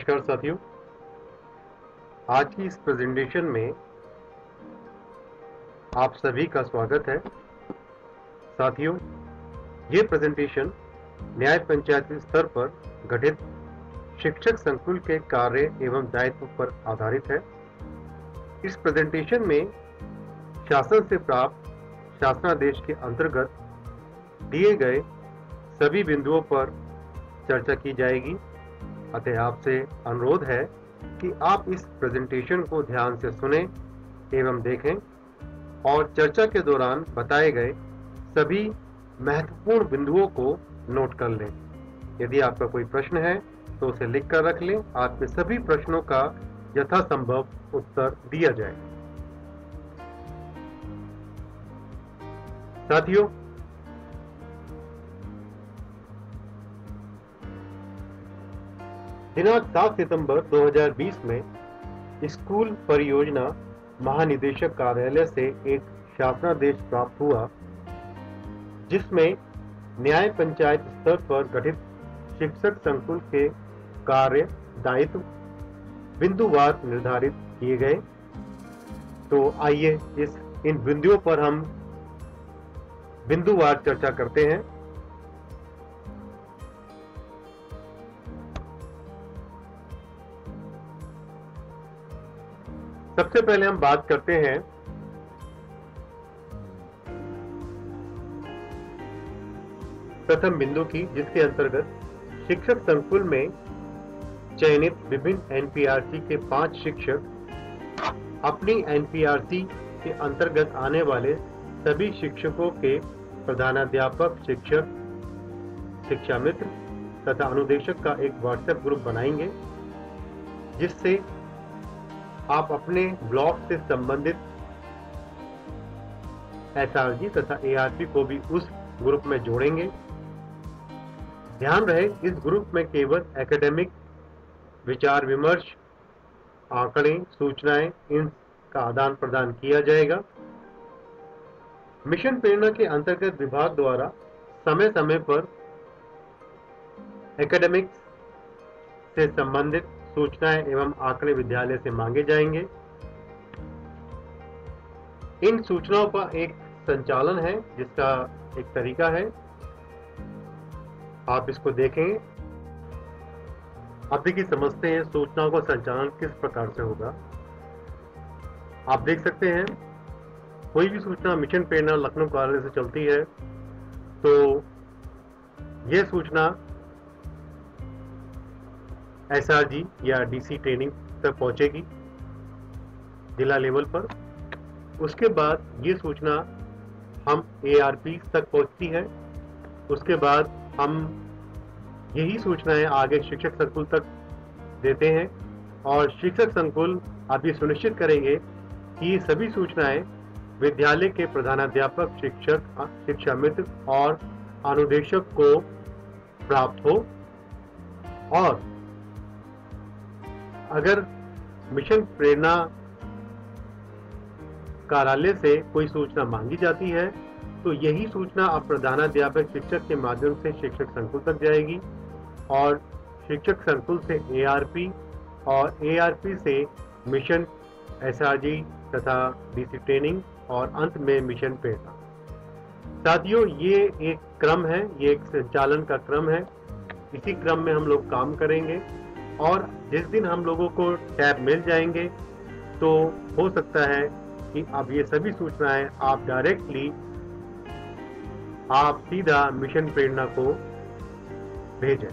नमस्कार साथियों, आज की इस प्रेजेंटेशन में आप सभी का स्वागत है। साथियों, ये प्रेजेंटेशन न्याय पंचायती स्तर पर गठित शिक्षक संकुल के कार्य एवं दायित्व पर आधारित है। इस प्रेजेंटेशन में शासन से प्राप्त शासनादेश के अंतर्गत दिए गए सभी बिंदुओं पर चर्चा की जाएगी। अतः आपसे अनुरोध है कि आप इस प्रेजेंटेशन को ध्यान से सुनें एवं देखें और चर्चा के दौरान बताए गए सभी महत्वपूर्ण बिंदुओं को नोट कर लें। यदि आपका कोई प्रश्न है तो उसे लिख कर रख लें। आपके सभी प्रश्नों का यथासंभव उत्तर दिया जाए। साथियों, दिनांक 7 सितंबर 2020 में स्कूल परियोजना महानिदेशक कार्यालय से एक शासनादेश प्राप्त हुआ, जिसमें न्याय पंचायत स्तर पर गठित शिक्षक संकुल के कार्य दायित्व बिंदुवार निर्धारित किए गए। तो आइए इन बिंदुओं पर हम बिंदुवार चर्चा करते हैं। सबसे पहले हम बात करते हैं प्रथम बिंदु की, जिसके अंतर्गत शिक्षक संकुल में चयनित विभिन्न एनपीआरसी के 5 शिक्षक अपनी एनपीआरसी के अंतर्गत आने वाले सभी शिक्षकों के प्रधानाध्यापक, शिक्षक, शिक्षा मित्र तथा अनुदेशक का एक व्हाट्सएप ग्रुप बनाएंगे, जिससे आप अपने ब्लॉक से संबंधित एसआरजी तथा एआरपी को भी उस ग्रुप में जोड़ेंगे। ध्यान रहे, इस ग्रुप में केवल एकेडमिक विचार विमर्श, आंकड़े, सूचनाएं, इनका आदान प्रदान किया जाएगा। मिशन प्रेरणा के अंतर्गत विभाग द्वारा समय समय पर एकेडमिक्स से संबंधित सूचनाएं एवं आंकड़े विद्यालय से मांगे जाएंगे। इन सूचनाओं का एक संचालन है, जिसका एक तरीका है, आप इसको देखें। आप देखिए, समझते हैं सूचनाओं का संचालन किस प्रकार से होगा। आप देख सकते हैं, कोई भी सूचना मिशन प्रेरणा लखनऊ कार्यालय से चलती है तो यह सूचना एसआरजी या डीसी ट्रेनिंग तक पहुंचेगी जिला लेवल पर। उसके बाद ये सूचना हम एआरपी तक पहुंचती है। उसके बाद हम यही सूचनाएं आगे शिक्षक संकुल तक देते हैं और शिक्षक संकुल अब ये सुनिश्चित करेंगे कि ये सभी सूचनाएं विद्यालय के प्रधानाध्यापक, शिक्षक, शिक्षा मित्र और अनुदेशक को प्राप्त हो। और अगर मिशन प्रेरणा कार्यालय से कोई सूचना मांगी जाती है तो यही सूचना अब प्रधानाध्यापक, शिक्षक के माध्यम से शिक्षक संकुल तक जाएगी और शिक्षक संकुल से एआरपी और एआरपी से मिशन, एसआरजी तथा डीसी ट्रेनिंग और अंत में मिशन प्रेरणा। साथियों, ये एक क्रम है, ये एक संचालन का क्रम है। इसी क्रम में हम लोग काम करेंगे और जिस दिन हम लोगों को टैब मिल जाएंगे तो हो सकता है कि अब ये सभी सूचनाएं आप डायरेक्टली आप सीधा मिशन प्रेरणा को भेजें।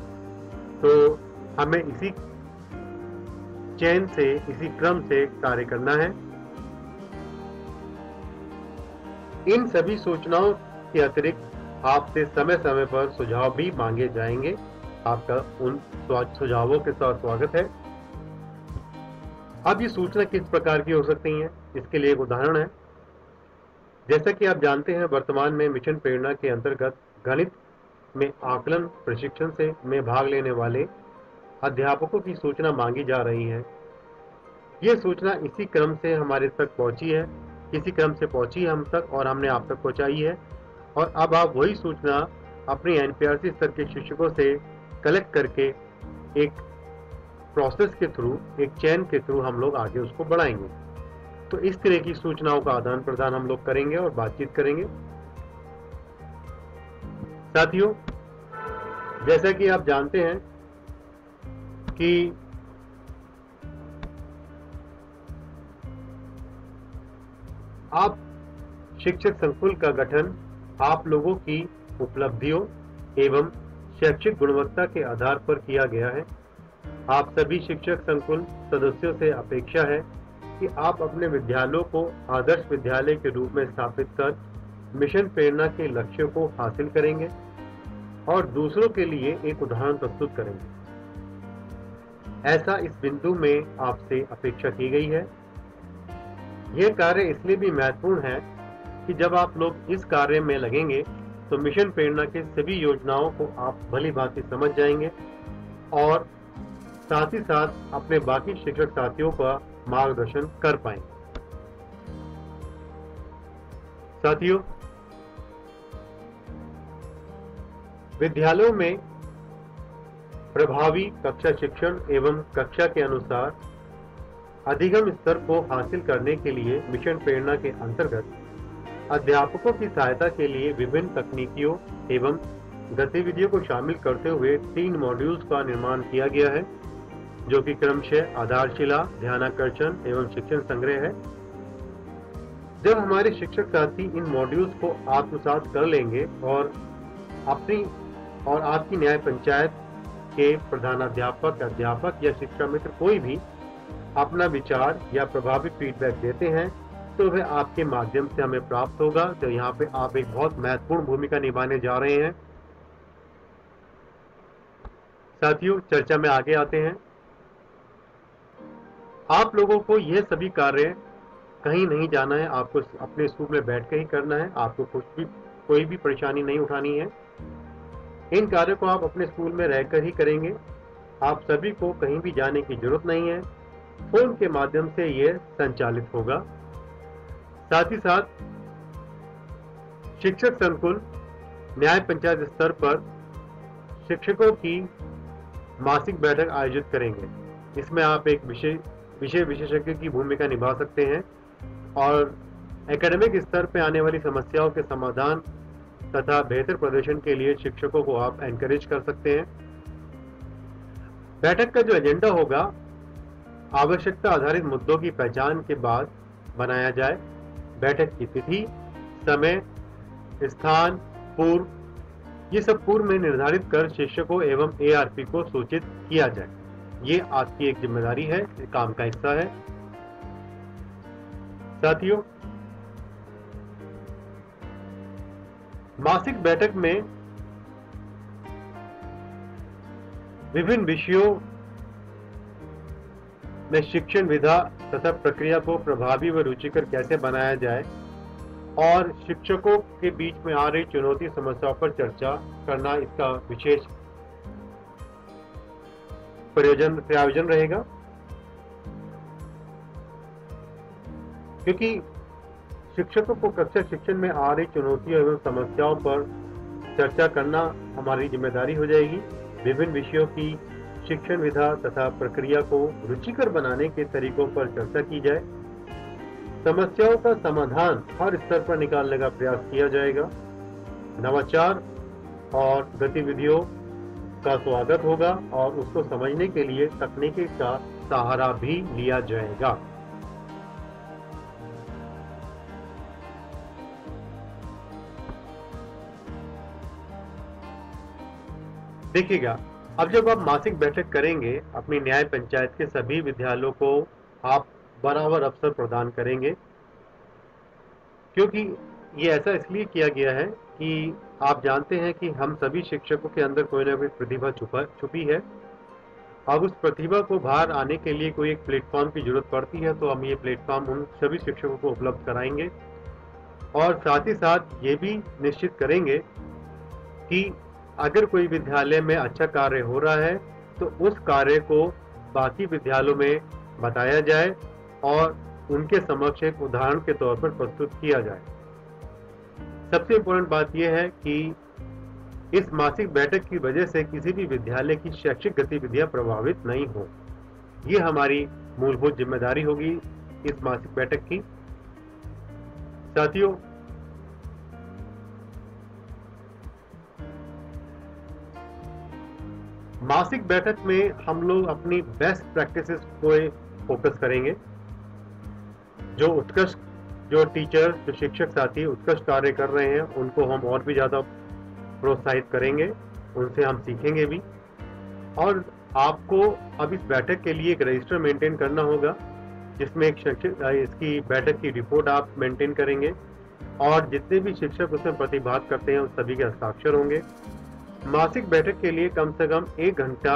तो हमें इसी चेन से, इसी क्रम से कार्य करना है। इन सभी सूचनाओं के अतिरिक्त आपसे समय समय पर सुझाव भी मांगे जाएंगे। आपका उन सुझावों के साथ स्वागत है। अब ये सूचना किस प्रकार की हो सकती है, इसके लिए एक उदाहरण है। जैसा कि आप जानते हैं, वर्तमान में मिशन प्रेरणा के अंतर्गत गणित में आकलन प्रशिक्षण में भाग लेने वाले अध्यापकों की सूचना मांगी जा रही है। ये सूचना इसी क्रम से हमारे तक पहुंची है, किसी क्रम से पहुंची है हम तक और हमने आप तक पहुंचाई है। और अब आप वही सूचना अपनी एनपीआरसी स्तर के शिक्षकों से कलेक्ट करके एक प्रोसेस के थ्रू, एक चैन के थ्रू हम लोग आगे उसको बढ़ाएंगे। तो इस तरह की सूचनाओं का आदान प्रदान हम लोग करेंगे और बातचीत करेंगे। साथियों, जैसा कि आप जानते हैं कि आप शिक्षक संकुल का गठन आप लोगों की उपलब्धियों एवं शैक्षिक गुणवत्ता के आधार पर किया गया है। आप सभी शिक्षक संकुल सदस्यों से अपेक्षा है कि आप अपने विद्यालयों को आदर्श विद्यालय के रूप में स्थापित कर मिशन प्रेरणा के लक्ष्यों को हासिल करेंगे और दूसरों के लिए एक उदाहरण प्रस्तुत करेंगे। ऐसा इस बिंदु में आपसे अपेक्षा की गई है। यह कार्य इसलिए भी महत्वपूर्ण है कि जब आप लोग इस कार्य में लगेंगे तो मिशन प्रेरणा के सभी योजनाओं को आप भली भांति समझ जाएंगे और साथ ही साथ अपने बाकी शिक्षक साथियों का मार्गदर्शन कर पाएंगे। साथियों, विद्यालयों में प्रभावी कक्षा शिक्षण एवं कक्षा के अनुसार अधिगम स्तर को हासिल करने के लिए मिशन प्रेरणा के अंतर्गत अध्यापकों की सहायता के लिए विभिन्न तकनीकियों एवं गतिविधियों को शामिल करते हुए 3 मॉड्यूल्स का निर्माण किया गया है, जो कि क्रमशः आधारशिला, ध्यानाकर्षण एवं शिक्षण संग्रह है। जब हमारे शिक्षक साथी इन मॉड्यूल्स को आत्मसात कर लेंगे और आपकी न्याय पंचायत के प्रधानाध्यापक, अध्यापक या शिक्षा मित्र कोई भी अपना विचार या प्रभावी फीडबैक देते हैं तो वह आपके माध्यम से हमें प्राप्त होगा। तो यहाँ पे आप एक बहुत महत्वपूर्ण भूमिका निभाने जा रहे हैं। साथियों, चर्चा में आगे आते हैं। आप लोगों को यह सभी कार्य कहीं नहीं जाना है, आपको अपने स्कूल में बैठ कर ही करना है। आपको कोई भी परेशानी नहीं उठानी है। इन कार्यों को आप अपने स्कूल में रहकर ही करेंगे। आप सभी को कहीं भी जाने की जरूरत नहीं है। फोन के माध्यम से यह संचालित होगा। साथ ही साथ शिक्षक संकुल न्याय पंचायत स्तर पर शिक्षकों की मासिक बैठक आयोजित करेंगे। इसमें आप एक विषय विशेषज्ञ की भूमिका निभा सकते हैं और एकेडमिक स्तर पर आने वाली समस्याओं के समाधान तथा बेहतर प्रदर्शन के लिए शिक्षकों को आप एनकरेज कर सकते हैं। बैठक का जो एजेंडा होगा, आवश्यकता आधारित मुद्दों की पहचान के बाद बनाया जाए। बैठक की तिथि, समय, स्थान, पूर्व, ये सब पूर्व में निर्धारित कर शिक्षकों एवं एआरपी को सूचित किया जाए। ये आपकी एक जिम्मेदारी है, काम का हिस्सा है। साथियों, मासिक बैठक में विभिन्न विषयों में शिक्षण विधा तथा प्रक्रिया को प्रभावी व रुचिकर कैसे बनाया जाए और शिक्षकों के बीच में आ रही चुनौती समस्याओं पर चर्चा करना इसका विशेष प्रायोजन रहेगा। क्योंकि शिक्षकों को कक्षा शिक्षण में आ रही चुनौतियों एवं समस्याओं पर चर्चा करना हमारी जिम्मेदारी हो जाएगी। विभिन्न विषयों की शिक्षण विधा तथा प्रक्रिया को रुचिकर बनाने के तरीकों पर चर्चा की जाए। समस्याओं का समाधान हर स्तर पर निकालने का प्रयास किया जाएगा। नवाचार और गतिविधियों का स्वागत होगा और उसको समझने के लिए तकनीकी का सहारा भी लिया जाएगा। देखिएगा, अब जब आप मासिक बैठक करेंगे अपनी न्याय पंचायत के सभी विद्यालयों को आप बराबर अवसर प्रदान करेंगे। क्योंकि ये ऐसा इसलिए किया गया है कि आप जानते हैं कि हम सभी शिक्षकों के अंदर कोई ना कोई प्रतिभा छुपी है। अब उस प्रतिभा को बाहर आने के लिए कोई एक प्लेटफॉर्म की जरूरत पड़ती है, तो हम ये प्लेटफॉर्म उन सभी शिक्षकों को उपलब्ध कराएंगे और साथ ही साथ ये भी निश्चित करेंगे कि अगर कोई विद्यालय में अच्छा कार्य हो रहा है तो उस कार्य को बाकी विद्यालयों में बताया जाए और उनके समक्ष एक उदाहरण के तौर पर प्रस्तुत किया जाए। सबसे इम्पोर्टेंट बात यह है कि इस मासिक बैठक की वजह से किसी भी विद्यालय की शैक्षिक गतिविधियां प्रभावित नहीं हो। ये हमारी मूलभूत जिम्मेदारी होगी इस मासिक बैठक की। साथियों, मासिक बैठक में हम लोग अपनी बेस्ट प्रैक्टिसेस को फोकस करेंगे। जो टीचर, जो शिक्षक साथी उत्कृष्ट कार्य कर रहे हैं, उनको हम और भी ज़्यादा प्रोत्साहित करेंगे, उनसे हम सीखेंगे भी। और आपको अब इस बैठक के लिए एक रजिस्टर मेंटेन करना होगा, जिसमें एक इसकी बैठक की रिपोर्ट आप मेंटेन करेंगे और जितने भी शिक्षक उसमें प्रतिभाग करते हैं उन सभी के हस्ताक्षर होंगे। मासिक बैठक के लिए कम से कम 1 घंटा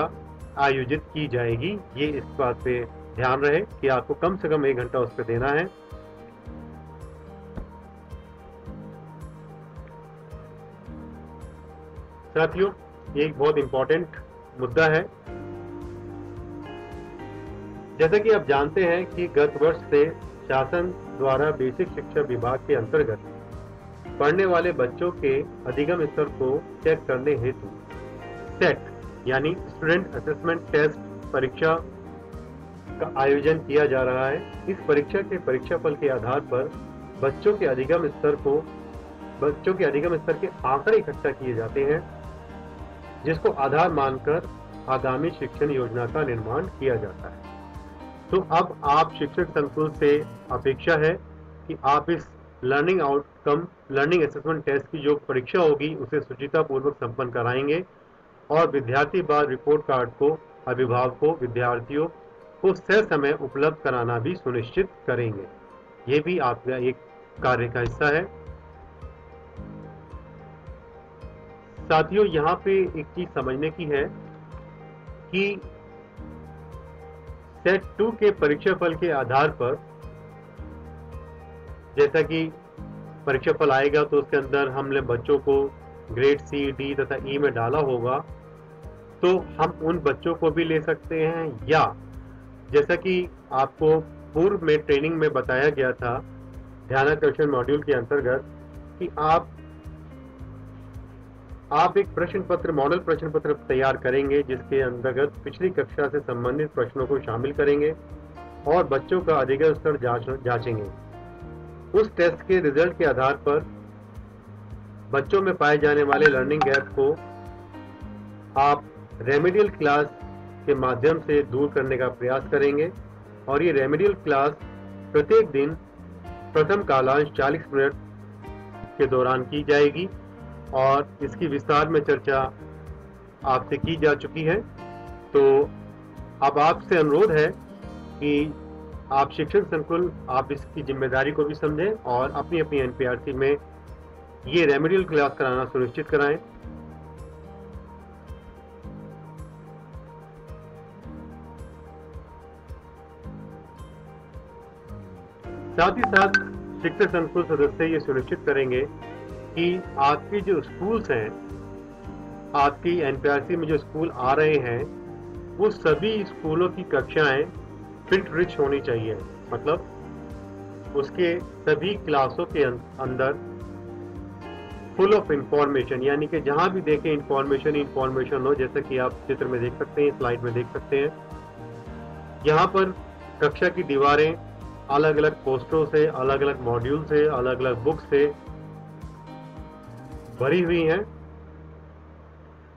आयोजित की जाएगी। ये इस बात पे ध्यान रहे कि आपको कम से कम 1 घंटा उस पर देना है। साथियों, ये एक बहुत इंपॉर्टेंट मुद्दा है। जैसा कि आप जानते हैं कि गत वर्ष से शासन द्वारा बेसिक शिक्षा विभाग के अंतर्गत पढ़ने वाले बच्चों के अधिगम स्तर को चेक करने हेतु सेट यानी स्टूडेंट असेसमेंट टेस्ट परीक्षा का आयोजन किया जा रहा है। इस परीक्षा के परीक्षाफल के आधार पर बच्चों के अधिगम स्तर के आंकड़े इकट्ठा किए जाते हैं, जिसको आधार मानकर आगामी शिक्षण योजना का निर्माण किया जाता है। तो अब आप शिक्षक संकुल से अपेक्षा है कि आप इस लर्निंग असेसमेंट टेस्ट की जो परीक्षा होगी उसे सुचितापूर्वक संपन्न कराएंगे और विद्यार्थी बाद रिपोर्ट कार्ड को अभिभावकों, विद्यार्थियों को ससमय उपलब्ध कराना भी सुनिश्चित करेंगे। ये भी आपका एक कार्य का हिस्सा है। साथियों, यहाँ पे एक चीज समझने की है कि सेट 2 के परीक्षाफल के आधार पर, जैसा कि परीक्षाफल आएगा तो उसके अंदर हमने बच्चों को ग्रेड सी, डी तथा ई में डाला होगा, तो हम उन बच्चों को भी ले सकते हैं, या जैसा कि आपको पूर्व में ट्रेनिंग में बताया गया था ध्यानाकर्षण मॉड्यूल के अंतर्गत कि आप एक प्रश्न पत्र, मॉडल प्रश्न पत्र तैयार करेंगे, जिसके अंतर्गत पिछली कक्षा से संबंधित प्रश्नों को शामिल करेंगे और बच्चों का अधिगम स्तर जांचेंगे। उस टेस्ट के रिजल्ट के आधार पर बच्चों में पाए जाने वाले लर्निंग गैप को आप रेमेडियल क्लास के माध्यम से दूर करने का प्रयास करेंगे और ये रेमेडियल क्लास प्रत्येक दिन प्रथम कालांश 40 मिनट के दौरान की जाएगी और इसकी विस्तार में चर्चा आपसे की जा चुकी है। तो अब आपसे अनुरोध है कि आप शिक्षक संकुल, आप इसकी जिम्मेदारी को भी समझें और अपनी अपनी एनपीआरसी में ये रेमेडियल क्लास कराना सुनिश्चित कराएं। साथ ही साथ शिक्षक संकुल सदस्य ये सुनिश्चित करेंगे कि आपके जो स्कूल्स हैं, आपकी एनपीआरसी में जो स्कूल आ रहे हैं, वो सभी स्कूलों की कक्षाएं प्रिंट रिच होनी चाहिए। मतलब उसके सभी क्लासों के अंदर फुल ऑफ इंफॉर्मेशन, यानी कि जहां भी देखें इंफॉर्मेशन हो, जैसा कि आप चित्र में देख सकते हैं, स्लाइड में देख सकते हैं। यहाँ पर कक्षा की दीवारें अलग अलग पोस्टरों से, अलग अलग मॉड्यूल से, अलग अलग बुक से भरी हुई हैं।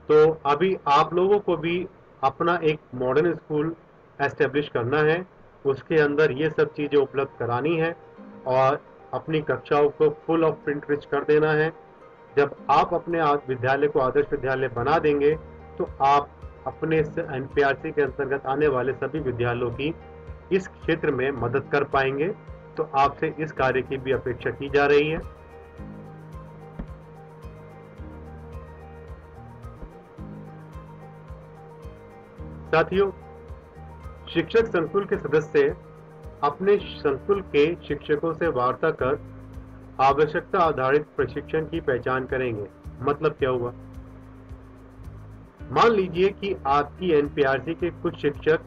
तो अभी आप लोगों को भी अपना एक मॉडर्न स्कूल एस्टेब्लिश करना है, उसके अंदर ये सब चीज़ें उपलब्ध करानी है और अपनी कक्षाओं को फुल ऑफ प्रिंट रिच कर देना है। जब आप अपने विद्यालय को आदर्श विद्यालय बना देंगे तो आप अपने एनपीआरसी के अंतर्गत आने वाले सभी विद्यालयों की इस क्षेत्र में मदद कर पाएंगे। तो आपसे इस कार्य की भी अपेक्षा की जा रही है। साथियों, शिक्षक संकुल के सदस्य अपने संकुल के शिक्षकों से वार्ता कर आवश्यकता आधारित प्रशिक्षण की पहचान करेंगे। मतलब क्या हुआ? मान लीजिए कि आपकी एनपीआरसी के कुछ शिक्षक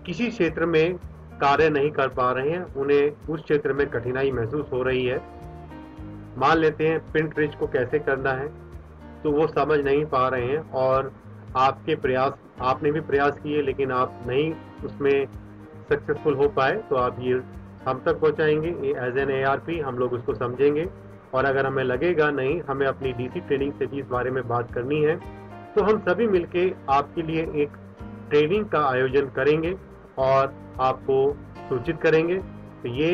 किसी क्षेत्र में कार्य नहीं कर पा रहे हैं, उन्हें उस क्षेत्र में कठिनाई महसूस हो रही है। मान लेते हैं प्रिंट रिच को कैसे करना है, तो वो समझ नहीं पा रहे हैं और आपके प्रयास, आपने भी प्रयास किए लेकिन आप नहीं उसमें सक्सेसफुल हो पाए, तो आप ये हम तक पहुंचाएंगे एज एन ARP, हम लोग उसको समझेंगे। और अगर हमें लगेगा नहीं हमें अपनी DC ट्रेनिंग से भी इस बारे में बात करनी है, तो हम सभी मिलके आपके लिए एक ट्रेनिंग का आयोजन करेंगे और आपको सूचित करेंगे। तो ये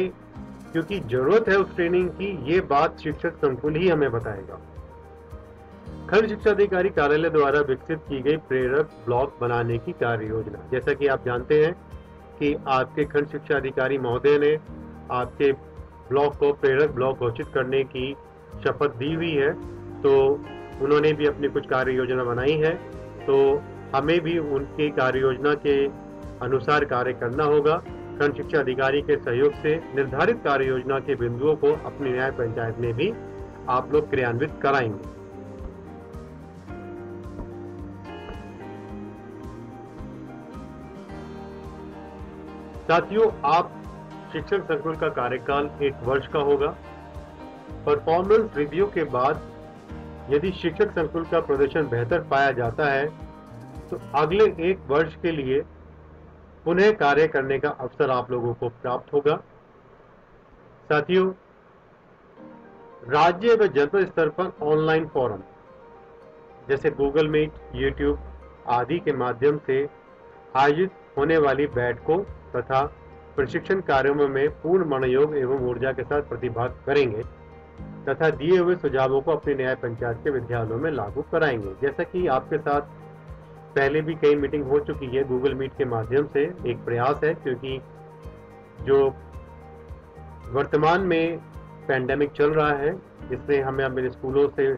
क्योंकि जरूरत है उस ट्रेनिंग की, ये बात शिक्षक संकुल ही हमें बताएगा। खंड शिक्षा अधिकारी कार्यालय द्वारा विकसित की गई प्रेरक ब्लॉक बनाने की कार्य योजना। जैसा कि आप जानते हैं कि आपके खंड शिक्षा अधिकारी महोदय ने आपके ब्लॉक को प्रेरक ब्लॉक घोषित करने की शपथ दी हुई है, तो उन्होंने भी अपनी कुछ कार्य योजना बनाई है। तो हमें भी उनकी कार्य योजना के अनुसार कार्य करना होगा। खंड शिक्षा अधिकारी के सहयोग से निर्धारित कार्य योजना के बिंदुओं को अपनी न्याय पंचायत में भी आप लोग क्रियान्वित कराएंगे। साथियों, आप शिक्षक संकुल का कार्यकाल 1 वर्ष का होगा। परफॉर्मेंस रिव्यू के बाद यदि शिक्षक संकुल का प्रदर्शन बेहतर पाया जाता है तो अगले 1 वर्ष के लिए पुनः कार्य करने का अवसर आप लोगों को प्राप्त होगा। साथियों, राज्य व जनपद स्तर पर ऑनलाइन फोरम जैसे गूगल मीट, यूट्यूब आदि के माध्यम से आयोजित होने वाली बैठकों तथा प्रशिक्षण कार्यों में पूर्ण मनोयोग एवं ऊर्जा के साथ प्रतिभाग करेंगे तथा दिए हुए सुझावों को अपने न्याय पंचायत के विद्यालयों में लागू कराएंगे। जैसा कि आपके साथ पहले भी कई मीटिंग हो चुकी है गूगल मीट के माध्यम से, एक प्रयास है क्योंकि जो वर्तमान में पैंडेमिक चल रहा है इसने हमें अपने स्कूलों से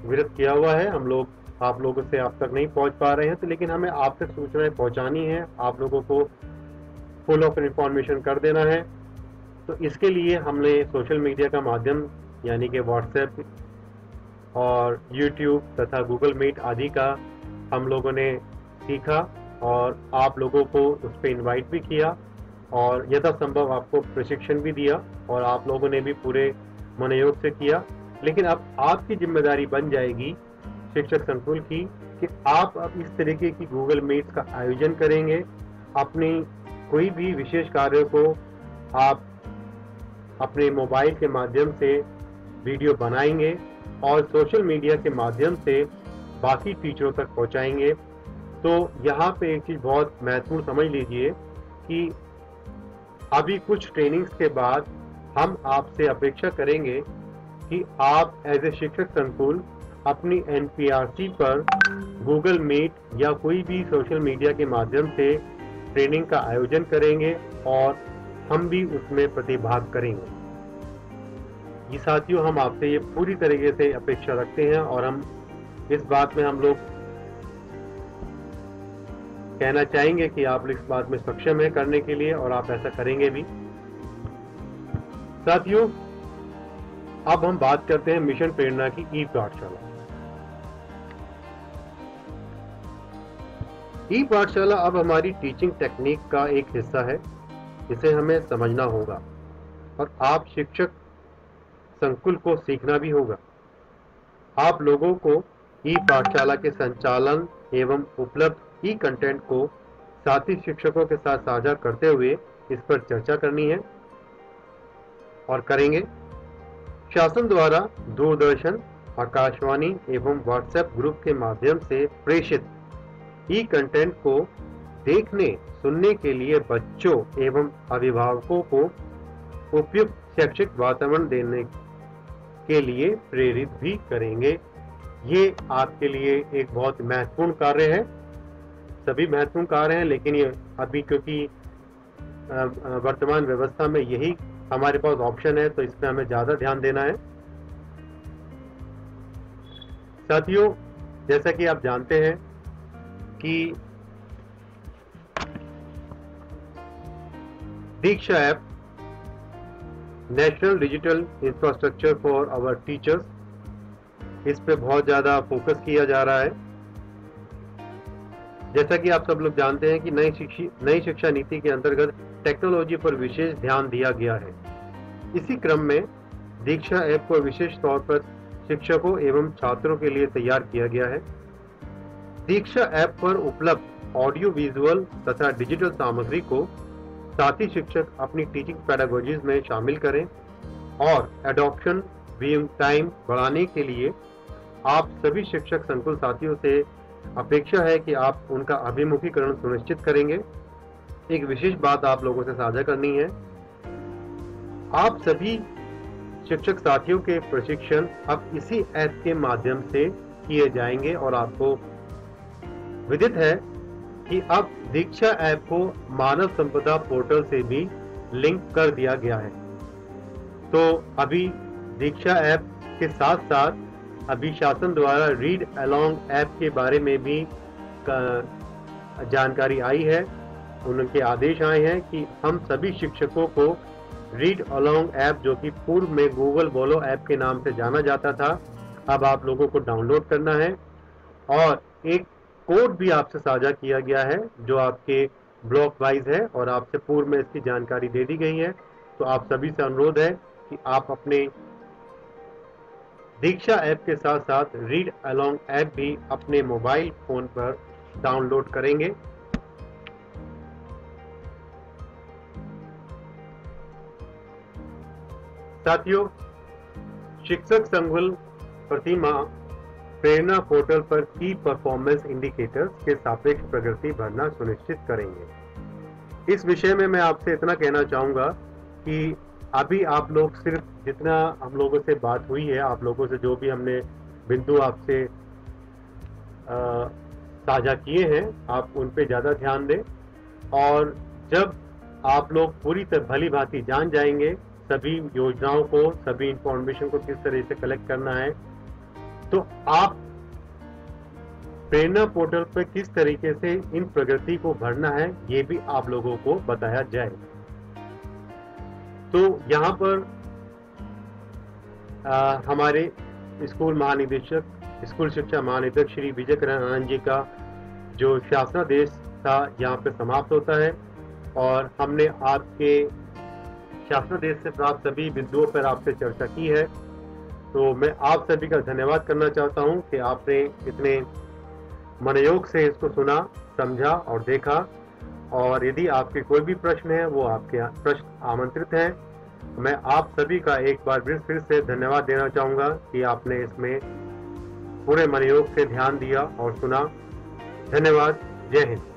विरत किया हुआ है। हम लोग आप लोगों से आप तक नहीं पहुंच पा रहे हैं, तो लेकिन हमें आप तक सूचनाएं पहुंचानी है, आप लोगों को फुल ऑफ इंफॉर्मेशन कर देना है। तो इसके लिए हमने सोशल मीडिया का माध्यम यानी कि व्हाट्सएप और यूट्यूब तथा गूगल मीट आदि का हम लोगों ने सीखा और आप लोगों को उस पर इन्वाइट भी किया और यथासंभव आपको प्रशिक्षण भी दिया और आप लोगों ने भी पूरे मनोयोग से किया। लेकिन अब आपकी जिम्मेदारी बन जाएगी शिक्षक संकुल की कि आप अब इस तरीके की गूगल मीट का आयोजन करेंगे। अपनी कोई भी विशेष कार्य को आप अपने मोबाइल के माध्यम से वीडियो बनाएंगे और सोशल मीडिया के माध्यम से बाकी टीचरों तक पहुंचाएंगे। तो यहाँ पे एक चीज़ बहुत महत्वपूर्ण समझ लीजिए कि अभी कुछ ट्रेनिंग्स के बाद हम आपसे अपेक्षा करेंगे कि आप एज ए शिक्षक संकुल अपनी NPRC पर गूगल मीट या कोई भी सोशल मीडिया के माध्यम से ट्रेनिंग का आयोजन करेंगे और हम भी उसमें प्रतिभाग करेंगे। ये साथियों, हम आपसे ये पूरी तरीके से अपेक्षा रखते हैं और हम इस बात में हम लोग कहना चाहेंगे कि आप इस बात में सक्षम है करने के लिए और आप ऐसा करेंगे भी। साथियों, अब हम बात करते हैं मिशन प्रेरणा की ई पाठशाला। ई पाठशाला अब हमारी टीचिंग टेक्निक का एक हिस्सा है, इसे हमें समझना होगा और आप शिक्षक संकुल को सीखना भी होगा। आप लोगों को ई पाठशाला के संचालन एवं उपलब्ध ई कंटेंट को साथी शिक्षकों के साथ साझा करते हुए इस पर चर्चा करनी है और करेंगे। शासन द्वारा दूरदर्शन, आकाशवाणी एवं व्हाट्सएप ग्रुप के माध्यम से प्रेषित ई कंटेंट को देखने सुनने के लिए बच्चों एवं अभिभावकों को उपयुक्त शैक्षिक वातावरण देने के लिए प्रेरित भी करेंगे। ये आपके लिए एक बहुत महत्वपूर्ण कार्य है। सभी महत्वपूर्ण कार्य हैं, लेकिन ये अभी क्योंकि वर्तमान व्यवस्था में यही हमारे पास ऑप्शन है, तो इस पर हमें ज़्यादा ध्यान देना है। साथियों, जैसा कि आप जानते हैं कि Diksha app national digital infrastructure for our teachers, इस पे बहुत ज़्यादा फोकस किया जा रहा है। जैसा कि आप सब लोग जानते हैं कि नई शिक्षा नीति के अंतर्गत टेक्नोलॉजी पर विशेष ध्यान दिया गया है। इसी क्रम में दीक्षा ऐप को विशेष तौर पर शिक्षकों एवं छात्रों के लिए तैयार किया गया है। दीक्षा ऐप पर उपलब्ध ऑडियो विजुअल तथा डिजिटल सामग्री को साथी शिक्षक अपनी टीचिंग पैडागोजीज में शामिल करें और एडॉप्शन व्यूइंग टाइम बढ़ाने के लिए आप सभी शिक्षक संकुल साथियों से अपेक्षा है कि आप उनका अभिमुखीकरण सुनिश्चित करेंगे। एक विशेष बात आप लोगों से साझा करनी है। आप सभी शिक्षक साथियों के प्रशिक्षण अब इसी ऐप के माध्यम से किए जाएंगे और आपको विदित है कि अब दीक्षा ऐप को मानव संपदा पोर्टल से भी लिंक कर दिया गया है। तो अभी दीक्षा ऐप के साथ साथ अभी शासन द्वारा रीड अलोंग ऐप के बारे में भी जानकारी आई है। उनके आदेश आए हैं कि हम सभी शिक्षकों को रीड अलोंग ऐप, जो कि पूर्व में गूगल बोलो ऐप के नाम से जाना जाता था, अब आप लोगों को डाउनलोड करना है। और एक कोड भी आपसे साझा किया गया है जो आपके ब्लॉक वाइज है और आपसे पूर्व में इसकी जानकारी दे दी गई है। तो आप सभी से अनुरोध है कि आप अपने दीक्षा ऐप के साथ साथ रीड अलोंग ऐप भी अपने मोबाइल फोन पर डाउनलोड करेंगे। साथियों, शिक्षक संकुल प्रतिमाह प्रेरणा पोर्टल पर की परफॉर्मेंस इंडिकेटर्स के सापेक्ष प्रगति भरना सुनिश्चित करेंगे। इस विषय में मैं आपसे इतना कहना चाहूँगा कि अभी आप लोग सिर्फ जितना हम लोगों से बात हुई है, आप लोगों से जो भी हमने बिंदु आपसे साझा किए हैं, आप उन पे ज़्यादा ध्यान दें। और जब आप लोग पूरी तरह भली भांति जान जाएंगे सभी योजनाओं को, सभी इंफॉर्मेशन को किस तरह से कलेक्ट करना है, तो आप प्रेरणा पोर्टल पर किस तरीके से इन प्रगति को भरना है ये भी आप लोगों को बताया जाए। तो यहाँ पर हमारे स्कूल महानिदेशक, स्कूल शिक्षा महानिदेशक श्री विजय करण आनंद जी का जो शासनादेश था यहाँ पे समाप्त होता है और हमने आपके शासनादेश से प्राप्त सभी बिंदुओं पर आपसे चर्चा की है। तो मैं आप सभी का धन्यवाद करना चाहता हूं कि आपने इतने मनोयोग से इसको सुना, समझा और देखा। और यदि आपके कोई भी प्रश्न है वो आपके प्रश्न आमंत्रित हैं। मैं आप सभी का एक बार फिर से धन्यवाद देना चाहूँगा कि आपने इसमें पूरे मनोयोग से ध्यान दिया और सुना। धन्यवाद। जय हिंद।